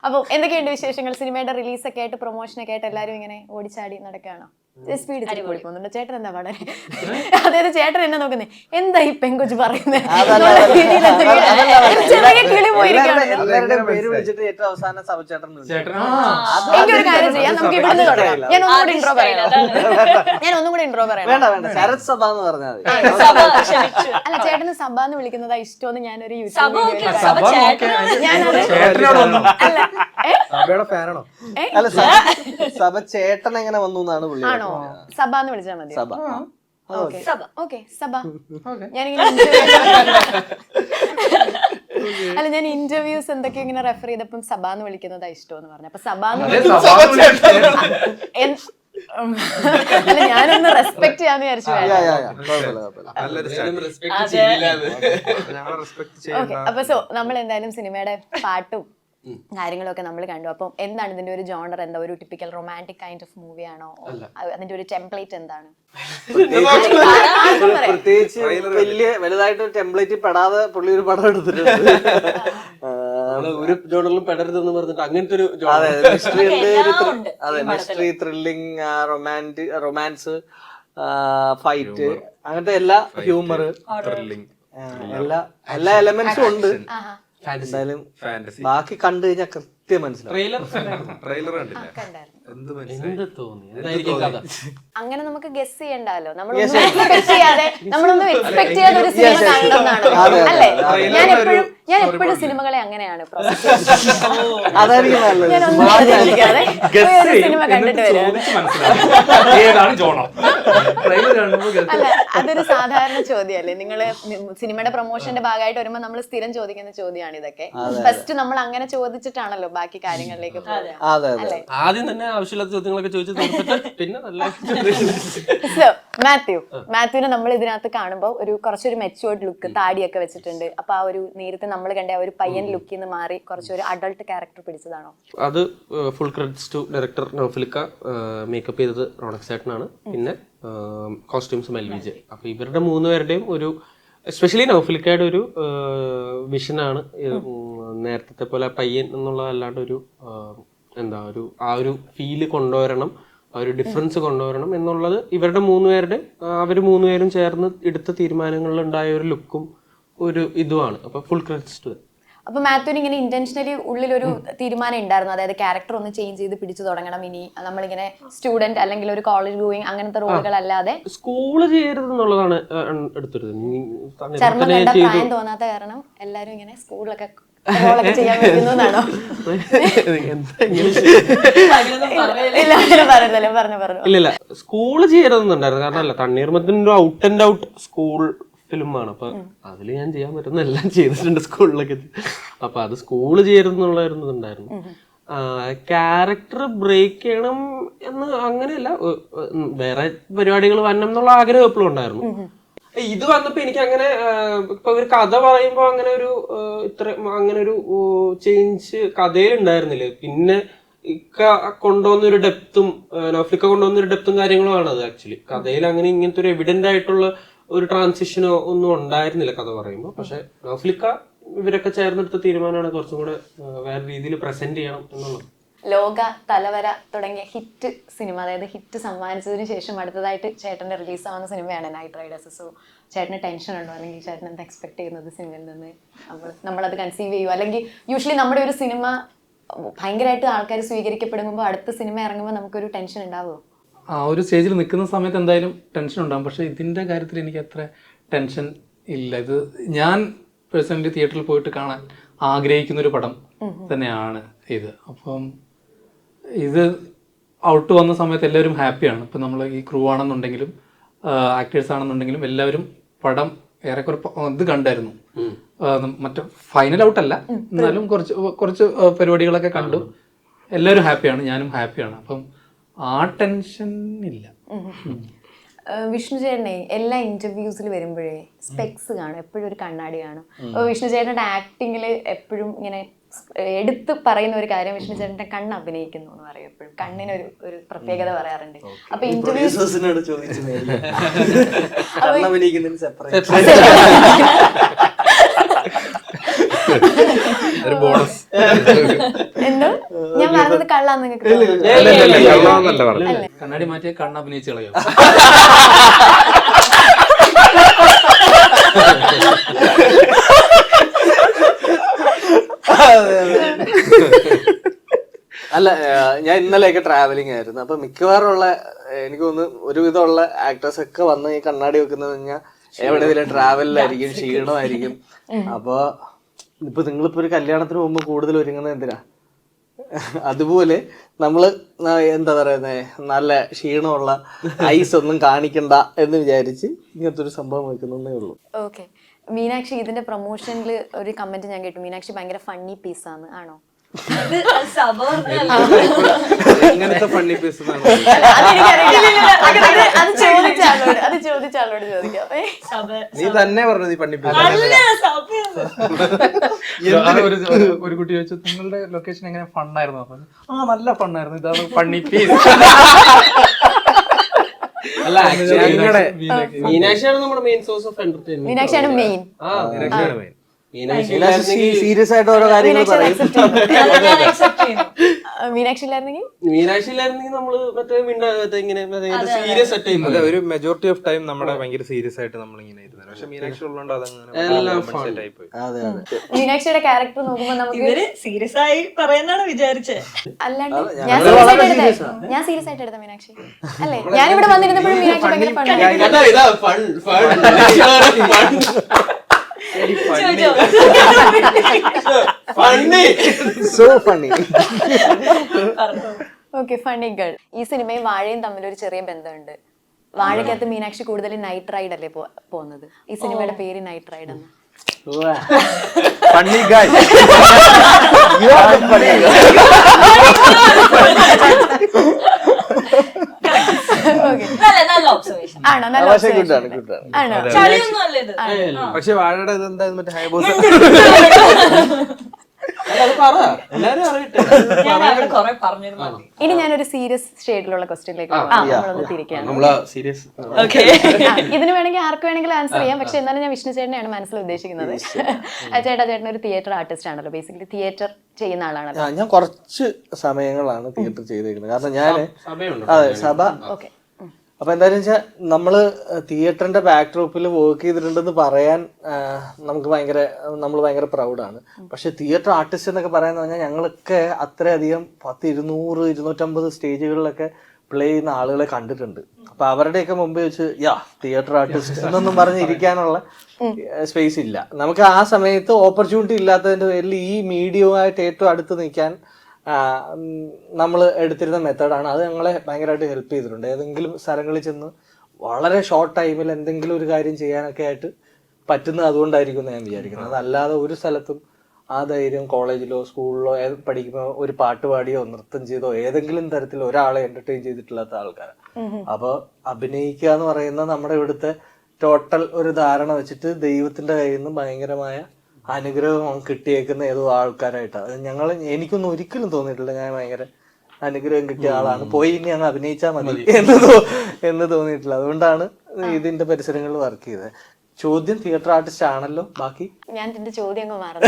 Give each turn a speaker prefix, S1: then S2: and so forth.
S1: അപ്പൊ എന്തൊക്കെയുണ്ട് വിശേഷങ്ങൾ? സിനിമയുടെ റിലീസൊക്കെ ആയിട്ട് പ്രൊമോഷനൊക്കെ ആയിട്ട് എല്ലാരും ഇങ്ങനെ ഓടിച്ചാടി നടക്കുകയാണോ? സ്പീഡ് കൂടി പോകുന്നുണ്ട്. ചേട്ടൻ എന്താ വളരെ അതായത് ചേട്ടൻ എന്നെ നോക്കുന്നേ എന്താ ഈ പെങ്കൊച്ച് പറയുന്നത്? ചെറിയ കിളി പോയിരിക്കുകയാണ്. എനിക്കൊരു കാര്യം ചെയ്യാം, നമുക്ക് ഇവിടുന്ന് തുടങ്ങാം. ഞാൻ ഒന്നുകൂടി ഇൻട്രോ പറയാം. അല്ല, ചേട്ടന് സഭ എന്ന് വിളിക്കുന്നതാ ഇഷ്ടമെന്ന് ഞാനൊരു യൂട്യൂബ്
S2: സഭ ചേട്ടൻ എങ്ങനെ വന്നു എന്നാണ് പുള്ളി.
S1: ആണോ? സഭ എന്ന് വിളിച്ചാൽ മതി. ഓക്കെ സഭ. ഞാനിങ്ങനെ അല്ല, ഞാൻ ഇന്റർവ്യൂസ് എന്തൊക്കെയോ ഇങ്ങനെ റെഫർ ചെയ്തപ്പം സഭ എന്ന് വിളിക്കുന്നതാ ഇഷ്ടമെന്ന് പറഞ്ഞു. അപ്പൊ സഭ അല്ല, ഞാനൊന്ന് റെസ്പെക്ട് ചെയ്യാന്ന് വിചാരിച്ചു. അപ്പൊ നമ്മൾ എന്തായാലും സിനിമയുടെ പാട്ടും കാര്യങ്ങളൊക്കെ നമ്മൾ കണ്ടു. അപ്പം എന്താണ് ഇതിന്റെ ഒരു ജോണർ? എന്താ ഒരു typical romantic kind of movie ആണോ? അതിന്റെ ഒരു ടെംപ്ലേറ്റ് എന്താണ്?
S2: പ്രത്യേകിച്ച് വലിയ വലുതായിട്ട് ടെംപ്ലേറ്റ് പെടാതെ പുള്ളി ഒരു പടം എടുത്തിട്ടുണ്ട്.
S3: ഒരു ജോണറിലും പെടരുതെന്ന് പറഞ്ഞിട്ട് അങ്ങനത്തെ ഒരു
S2: മിസ്റ്ററി, ത്രില്ലിംഗ്, റൊമാൻസ്, ഫൈറ്റ്, അങ്ങനത്തെ എല്ലാ ഹ്യൂമർ, എല്ലാ എലമെന്റ്സും ഉണ്ട്. എന്തായാലും ബാക്കി കണ്ടു കഴിഞ്ഞാൽ കൃത്യം മനസ്സിലാവും.
S1: അങ്ങനെ നമുക്ക് ഗസ് ചെയ്യണ്ടല്ലോ, നമ്മളൊന്നും എക്സ്പെക്ട് ചെയ്യാതെ ഒരു സിനിമ കാണണമെന്നാണ് അല്ലേ? ഞാൻ എപ്പോഴും സിനിമകളെ അങ്ങനെയാണ് സിനിമ കണ്ടിട്ട് വരാം. അല്ല, അതൊരു സാധാരണ ചോദ്യമല്ലേ? നിങ്ങള് സിനിമയുടെ പ്രൊമോഷന്റെ ഭാഗമായിട്ട് വരുമ്പോ നമ്മൾ സ്ഥിരം ചോദിക്കുന്ന ചോദ്യമാണ് ഇതൊക്കെ. ഫസ്റ്റ് നമ്മൾ അങ്ങനെ ചോദിച്ചിട്ടാണല്ലോ ബാക്കി കാര്യങ്ങളിലേക്ക് പോകുക.
S3: ആദ്യം തന്നെ ആവശ്യമില്ലാത്ത ചോദ്യങ്ങളൊക്കെ ചോദിച്ചു പിന്നെ
S1: മാത്യുവിനെ നമ്മൾ ഇതിനകത്ത് കാണുമ്പോൾ കുറച്ചൊരു മെച്ചുവേർഡ് ലുക്ക്, താടിയൊക്കെ വെച്ചിട്ടുണ്ട്. അപ്പൊ ആ ഒരു നേരത്തെ നമ്മൾ കണ്ട ആ ഒരു പയ്യൻ ലുക്കിൽ നിന്ന് മാറി കുറച്ചൊരു അഡൾട്ട് ക്യാരക്ടർ പിടിച്ചതാണോ?
S3: അത് ഫുൾ ക്രെഡിറ്റ്സ് ടു ഡയറക്ടർ നൗഫലിക്ക. മേക്കപ്പ് ചെയ്തത് റോണക് ചേട്ടനാണ്. പിന്നെ കോസ്റ്റ്യൂംസ് മെൽവിജ്. അപ്പൊ ഇവരുടെ മൂന്നുപേരുടെയും ഒരു എസ്പെഷ്യലി നൗഫലിക്കയുടെ ഒരു വിഷനാണ് നേരത്തെ പോലെ പയ്യൻ എന്നുള്ളതല്ലാണ്ട് ഒരു ആ ഒരു ഫീല് കൊണ്ടുവരണം, ആ ഒരു ഡിഫറൻസ് കൊണ്ടുവരണം എന്നുള്ളത് ഇവരുടെ അവർ മൂന്നുപേരും ചേർന്ന് എടുത്ത തീരുമാനങ്ങളിൽ ഉണ്ടായ ഒരു ലുക്കും ഒരു ഇതുമാണ്. അപ്പൊ ഫുൾ ക്രെഡിറ്റ്സ് ടു.
S1: അപ്പൊ മാത്യുവിന് ഇങ്ങനെ ഇന്റൻഷനലി ഉള്ളിലൊരു തീരുമാനം ഉണ്ടായിരുന്നു, അതായത് ക്യാരക്ടർ ഒന്ന് ചേഞ്ച് ചെയ്ത് പിടിച്ചു തുടങ്ങണം, ഇനി നമ്മളിങ്ങനെ സ്റ്റുഡന്റ് അല്ലെങ്കിൽ ഒരു കോളേജ് ഗോയിങ് അങ്ങനത്തെ റോളുകൾ അല്ലാതെ
S3: സ്കൂള് ചെയ്യരുത് എന്നുള്ളതാണ് എടുത്തത്.
S1: ചർമ്മം കണ്ട പ്രായം തോന്നാത്ത കാരണം എല്ലാരും ഇങ്ങനെ സ്കൂളിലൊക്കെ ചെയ്യാൻ പറ്റുന്നതാണോ?
S3: ഇല്ല, സ്കൂള് ചെയ്യരുതെന്നുണ്ടായിരുന്നു. കാരണം അല്ല, തണ്ണീർമത്തിന്റെ ഔട്ട് ആൻഡ് ഔട്ട് സ്കൂൾ ഫിലിമാണ്. അപ്പൊ അതില് ഞാൻ ചെയ്യാൻ പറ്റുന്ന എല്ലാം ചെയ്തിട്ടുണ്ട് സ്കൂളിലൊക്കെ. അപ്പൊ അത് സ്കൂള് ചെയ്യരുതെന്നുള്ളതായിരുന്നു. ക്യാരക്ടർ ബ്രേക്ക് ചെയ്യണം എന്ന് അങ്ങനെയല്ല, വേറെ പരിപാടികൾ വരണം എന്നുള്ള ആഗ്രഹം എപ്പോഴും ഉണ്ടായിരുന്നു. ഇത് വന്നപ്പോ എനിക്ക് അങ്ങനെ ഇപ്പൊ ഒരു കഥ പറയുമ്പോ അങ്ങനെ ഒരു അങ്ങനെ ഒരു ചേഞ്ച് കഥയിൽ ഉണ്ടായിരുന്നില്ല. പിന്നെ കൊണ്ടുവന്നൊരു ഡെപ്തും നൗഫലിക്ക കൊണ്ടുവന്നൊരു ഡെപ്തും കാര്യങ്ങളുമാണ് അത്. ആക്ച്വലി കഥയിൽ അങ്ങനെ ഇങ്ങനത്തെ ഒരു എവിഡന്റ് ആയിട്ടുള്ള ഒരു ട്രാൻസിഷനോ ഒന്നും ഉണ്ടായിരുന്നില്ല കഥ പറയുമ്പോൾ. പക്ഷെ നൗഫലിക്ക ഇവരൊക്കെ ചേർന്നെടുത്ത തീരുമാനമാണ് കുറച്ചും കൂടെ വേറെ രീതിയിൽ പ്രസന്റ് ചെയ്യണം എന്നുള്ളത്.
S1: ലോക, തലവര തുടങ്ങിയ ഹിറ്റ് സിനിമ, അതായത് ഹിറ്റ് സമ്മാനിച്ചതിന് ശേഷം അടുത്തതായിട്ട് ചേട്ടന്റെ റിലീസ് ആവുന്ന സിനിമയാണ് നൈറ്റ് റൈഡേഴ്സ്. സോ ചേട്ടന് ടെൻഷൻ ഉണ്ടോ? അല്ലെങ്കിൽ ചേട്ടൻ എന്താ എക്സ്പെക്ട് ചെയ്യുന്നത് സിനിമയിൽ നിന്ന്? നമ്മളത് കൺസീവ് ചെയ്യുമോ? അല്ലെങ്കിൽ യൂഷ്വലി നമ്മുടെ ഒരു സിനിമ ഭയങ്കരമായിട്ട് ആൾക്കാർ സ്വീകരിക്കപ്പെടുമ്പോൾ അടുത്ത സിനിമ ഇറങ്ങുമ്പോൾ നമുക്കൊരു ടെൻഷൻ ഉണ്ടാവുമോ?
S4: ആ ഒരു സ്റ്റേജിൽ നിൽക്കുന്ന സമയത്ത് എന്തായാലും ടെൻഷൻ ഉണ്ടാകും. പക്ഷേ ഇതിൻ്റെ കാര്യത്തിൽ എനിക്ക് അത്ര ടെൻഷൻ ഇല്ല. ഇത് ഞാൻ പേഴ്സണലി തിയേറ്ററിൽ പോയിട്ട് കാണാൻ ആഗ്രഹിക്കുന്നൊരു പടം തന്നെയാണ് ഇത്. അപ്പം ഇത് ഔട്ട് വന്ന സമയത്ത് എല്ലാവരും ഹാപ്പിയാണ്. ഇപ്പം നമ്മൾ ഈ ക്രൂ ആണെന്നുണ്ടെങ്കിലും ആക്ടേഴ്സ് ആണെന്നുണ്ടെങ്കിലും എല്ലാവരും പടം ഏറെക്കുറെ ഇത് കണ്ടായിരുന്നു. മറ്റേ ഫൈനൽ ഔട്ടല്ല, എന്നാലും കുറച്ച് പരിപാടികളൊക്കെ കണ്ടു. എല്ലാവരും ഹാപ്പിയാണ്, ഞാനും ഹാപ്പിയാണ്. അപ്പം ആ ടെൻഷൻ ഇല്ല.
S1: വിഷ്ണു ചേട്ടനെ എല്ലാ ഇന്റർവ്യൂസിൽ വരുമ്പോഴേ സ്പെക്സ് കാണും, എപ്പോഴും ഒരു കണ്ണാടി കാണും. അപ്പോൾ വിഷ്ണു ചേട്ടൻ്റെ ആക്ടിങ്ങിൽ എപ്പോഴും ഇങ്ങനെ എടുത്ത് പറയുന്ന ഒരു കാര്യം, വിഷ്ണു ചേട്ടൻ്റെ കണ്ണ് അഭിനയിക്കുന്നു എന്ന് പറയും. എപ്പോഴും കണ്ണിനൊരു പ്രത്യേകത പറയാറുണ്ട്. അപ്പൊ
S2: ഇന്റർവ്യൂസിനോട്
S5: ഒരു ബോണസ്.
S1: എന്തോ ഞാൻ പറഞ്ഞത് കള്ളാന്ന് നിങ്ങൾക്ക്
S5: കള്ളാന്നല്ല പറഞ്ഞത്.
S4: കണ്ണാടി മാറ്റിയ കണ്ണ് അഭിനയിച്ച് കളയോ?
S2: അല്ല, ഞാൻ ഇന്നലെയൊക്കെ ട്രാവലിംഗ് ആയിരുന്നു. അപ്പൊ മിക്കവാറും ഉള്ള എനിക്ക് തോന്നുന്നു ഒരുവിധമുള്ള ആക്ടേഴ്സ് ഒക്കെ വന്ന് ഈ കണ്ണാടി വെക്കുന്നത് കഴിഞ്ഞാൽ എവിടെയെങ്കിലും ട്രാവലിലായിരിക്കും, ക്ഷീണമായിരിക്കും. അപ്പൊ ഇപ്പൊ നിങ്ങളിപ്പോ ഒരു കല്യാണത്തിന് മുമ്പ് കൂടുതൽ ഒരുങ്ങുന്നത് എന്തിനാ? അതുപോലെ നമ്മള് എന്താ പറയുന്നേ, നല്ല ക്ഷീണമുള്ള ഐസ് ഒന്നും കാണിക്കണ്ട എന്ന് വിചാരിച്ച് ഇങ്ങനത്തെ ഒരു സംഭവം വെക്കുന്നേ ഉള്ളൂ.
S1: ഓക്കെ. മീനാക്ഷി, ഇതിന്റെ പ്രൊമോഷനിൽ ഒരു കമന്റ് ഞാൻ കേട്ടു, മീനാക്ഷി ഭയങ്കര ഫണ്ണി പീസാണ്, ആണോ?
S5: ഇങ്ങനത്തെ ഫണ്ണി പീസ്
S1: അത് ചോദിച്ച ആളോട് ചോദിക്കാം.
S5: നീ തന്നെ പറഞ്ഞത് ഈ ഫണ്ണി പീസ്.
S4: ഒരു കുട്ടി ചോദിച്ചു, നിങ്ങളുടെ ലൊക്കേഷൻ എങ്ങനെ ഫണ്ണായിരുന്നു? അപ്പൊ നല്ല ഫണ്ണായിരുന്നു, ഇതാണ് ഫണ്ണി പീസ്.
S3: അല്ല, മീനാക്ഷിയാണ് നമ്മുടെ മെയിൻ സോഴ്സ് ഓഫ് എന്റർടൈൻമെന്റ്.
S1: മീനാക്ഷിയാണ് മെയിൻ.
S2: സീരിയസ് ആയിട്ട് ഓരോ കാര്യങ്ങൾ പറയും.
S1: മീനാക്ഷി ഇല്ലായിരുന്നെങ്കിൽ
S3: മീനാക്ഷിയിലായിരുന്നെങ്കിൽ നമ്മള് മറ്റേ ഇങ്ങനെ സീരിയസ് ആയിട്ട്
S5: ഒരു മെജോറിറ്റി ഓഫ് ടൈം നമ്മുടെ ഭയങ്കര സീരിയസ് ആയിട്ട് നമ്മളിങ്ങനെ ഇരുന്നത്. പക്ഷെ മീനാക്ഷി ഉള്ളതുകൊണ്ട് അതങ്ങനെ ആയി പോയി.
S2: അതെ അതെ.
S1: മീനാക്ഷിയുടെ ക്യാരക്ടർ നോക്കുമ്പോ നമുക്ക്
S6: സീരിയസ് ആയി പറയുന്നാണ് വിചാരിച്ചേ.
S1: അല്ലാണ്ട് ഞാൻ സീരിയസ് ആയിട്ട് എടുത്ത മീനാക്ഷി അല്ലേ? ഞാനിവിടെ വന്നിരുന്നപ്പോഴും മീനാക്ഷി ഭയങ്കര ഓക്കെ, ഫണ്ണി ഗേൾ. ഈ സിനിമയും വാഴയും തമ്മിൽ ഒരു ചെറിയ ബന്ധമുണ്ട്. വാഴയ്ക്കകത്ത് മീനാക്ഷി കൂടുതൽ നൈറ്റ് റൈഡ് അല്ലേ പോകുന്നത്? ഈ സിനിമയുടെ പേര് നൈറ്റ് റൈഡ് എന്ന്.
S5: ഫണ്ണി ഗായ്.
S6: നല്ല ഒബ്സർവേഷൻ
S1: ആണോ? നല്ല ആണോ?
S6: ചളിയൊന്നും അല്ല ഇത്.
S5: പക്ഷെ വാഴയുടെ ഇതെന്താ മറ്റേ ഹൈബോസ്
S6: ഞാൻ അവിടെ കുറെ പറഞ്ഞിരുന്നു.
S1: ഇനി ഞാനൊരു സീരിയസ് ഷെയ്ഡിലുള്ള ക്വസ്റ്റ്യനിലേക്ക് നമ്മളൊന്ന് തിരിക്കുകയാണ്. ഇതിന് വേണമെങ്കിൽ ആർക്ക് വേണമെങ്കിലും ആൻസർ ചെയ്യാം, പക്ഷെ എന്നാലും ഞാൻ വിഷ്ണു ചേട്ടനെയാണ് മനസ്സിൽ ഉദ്ദേശിക്കുന്നത്. ചേട്ടൻ ഒരു തിയേറ്റർ ആർട്ടിസ്റ്റ് ആണല്ലോ, ബേസിക്കലി തിയേറ്റർ ചെയ്യുന്ന ആളാണല്ലോ.
S2: ഞാൻ കുറച്ച് സമയങ്ങളാണ് തിയേറ്റർ ചെയ്തേക്കുന്നത്. കാരണം അതെ സഭ. അപ്പൊ എന്തായാലും വെച്ചാൽ നമ്മള് തിയേറ്ററിന്റെ ബാക്ക് ഡ്രോപ്പിൽ വർക്ക് ചെയ്തിട്ടുണ്ടെന്ന് പറയാൻ നമ്മൾ ഭയങ്കര പ്രൗഡാണ്. പക്ഷെ തിയേറ്റർ ആർട്ടിസ്റ്റ് എന്നൊക്കെ പറയാന്ന് പറഞ്ഞാൽ ഞങ്ങളൊക്കെ അത്രയധികം 100-250 സ്റ്റേജുകളിലൊക്കെ പ്ലേ ചെയ്യുന്ന ആളുകളെ കണ്ടിട്ടുണ്ട്. അപ്പൊ അവരുടെയൊക്കെ മുമ്പ് വെച്ച് തിയേറ്റർ ആർട്ടിസ്റ്റ് എന്നൊന്നും പറഞ്ഞിരിക്കാനുള്ള സ്പേസ് ഇല്ല നമുക്ക്. ആ സമയത്ത് ഓപ്പർച്യൂണിറ്റി ഇല്ലാത്തതിന്റെ പേരിൽ ഈ മീഡിയവുമായിട്ട് ഏറ്റവും അടുത്ത് നിൽക്കാൻ നമ്മൾ എടുത്തിരുന്ന മെത്തേഡാണ്. അത് ഞങ്ങളെ ഭയങ്കരമായിട്ട് ഹെൽപ്പ് ചെയ്തിട്ടുണ്ട്. ഏതെങ്കിലും സ്ഥലങ്ങളിൽ ചെന്ന് വളരെ ഷോർട്ട് ടൈമിൽ എന്തെങ്കിലും ഒരു കാര്യം ചെയ്യാനൊക്കെ ആയിട്ട് പറ്റുന്നത് അതുകൊണ്ടായിരിക്കും എന്ന് ഞാൻ വിചാരിക്കുന്നത്. അതല്ലാതെ ഒരു സ്ഥലത്തും ആ ധൈര്യം കോളേജിലോ സ്കൂളിലോ പഠിക്കുമ്പോൾ ഒരു പാട്ട് പാടിയോ നൃത്തം ചെയ്തോ ഏതെങ്കിലും തരത്തിൽ ഒരാളെ എന്റർടൈൻ ചെയ്തിട്ടില്ലാത്ത ആൾക്കാരാണ്. അപ്പോൾ അഭിനയിക്കുക എന്ന് പറയുന്നത് നമ്മുടെ ഇവിടുത്തെ ടോട്ടൽ ഒരു ധാരണ വെച്ചിട്ട് ദൈവത്തിന്റെ കയ്യിൽ നിന്ന് ഭയങ്കരമായ അനുഗ്രഹം കിട്ടിയേക്കുന്ന ഏതോ ആൾക്കാരായിട്ടാണ് എനിക്കൊന്നും ഒരിക്കലും തോന്നിയിട്ടില്ല ഞാൻ ഭയങ്കര അനുഗ്രഹം കിട്ടിയ ആളാണ്, പോയി ഇനി അങ്ങ് അഭിനയിച്ചാൽ മതി എന്ന് തോന്നിയിട്ടില്ല. അതുകൊണ്ടാണ് ഇതിന്റെ പരിസരങ്ങളിൽ വർക്ക് ചെയ്തത്. ചോദ്യം തിയേറ്റർ ആർട്ടിസ്റ്റ് ആണല്ലോ. ബാക്കി
S1: ഞാൻ എന്റെ ചോദ്യം അങ്ങ് മറന്നു.